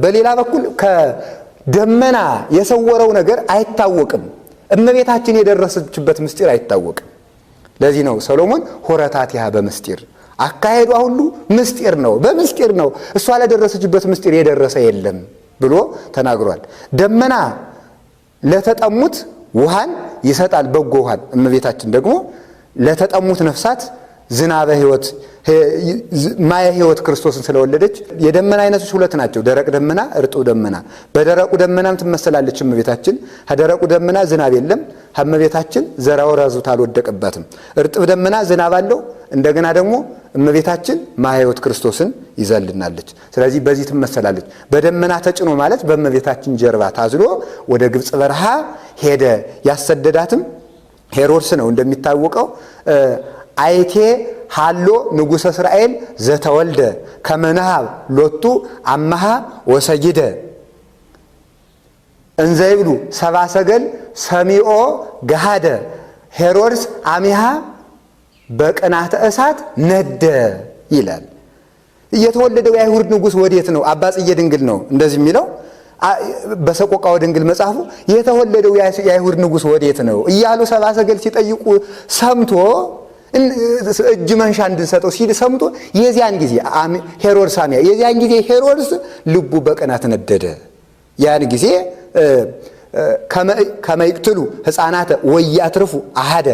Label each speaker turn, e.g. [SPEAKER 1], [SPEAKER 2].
[SPEAKER 1] በሌላ በኩል ከደመና የሰወረው ነገር አይታወቅም። እመቤታችን የደረሰችበት ምስጢር አይታወቅም። ለዚህ ነው ሰሎሞን ሆረታቲሃ በምስጢር አካሄዷ ሁሉ ምስጢር ነው፣ በምስጢር ነው፣ እሷ ለደረሰችበት ምስጢር የደረሰ የለም ብሎ ተናግሯል። ደመና ለተጠሙት ውሃን ይሰጣል፣ በጎ ውሃን። እመቤታችን ደግሞ ለተጠሙት ነፍሳት ዝናበ ሕይወት ማየ ሕይወት ክርስቶስን ስለወለደች የደመና አይነቶች ሁለት ናቸው፣ ደረቅ ደመና፣ እርጥብ ደመና። በደረቁ ደመናም ትመሰላለች እመቤታችን። ከደረቁ ደመና ዝናብ የለም፣ እመቤታችን ዘራ ወራዙት አልወደቀባትም። እርጥብ ደመና ዝናብ አለው። እንደገና ደግሞ እመቤታችን ማየ ሕይወት ክርስቶስን ይዘልናለች። ስለዚህ በዚህ ትመሰላለች። በደመና ተጭኖ ማለት በእመቤታችን ጀርባ ታዝሎ ወደ ግብፅ በረሃ ሄደ። ያሰደዳትም ሄሮድስ ነው። እንደሚታወቀው አይቴ ሃሎ ንጉሠ እስራኤል ዘተወልደ ከመናሃብ ሎቱ አማሃ ወሰጊደ እንዘይብሉ ሰብአ ሰገል ሰሚኦ ገሃደ ሄሮድስ አሚሃ በቅናተ እሳት ነደ ይላል። የተወለደው የአይሁድ ንጉሥ ወዴት ነው? አባ ጽጌ ድንግል ነው እንደዚህ የሚለው በሰቆቃወ ድንግል መጽሐፉ። የተወለደው የአይሁድ ንጉሥ ወዴት ነው እያሉ ሰብአ ሰገል ሲጠይቁ ሰምቶ እጅ መንሻ እንድንሰጠው ሲል ሰምቶ የዚያን ጊዜ ሄሮድስ አሚያ የዚያን ጊዜ ሄሮድስ ልቡ በቅናት ነደደ። ያን ጊዜ ከመይቅትሉ ሕፃናተ ወያትርፉ አሃደ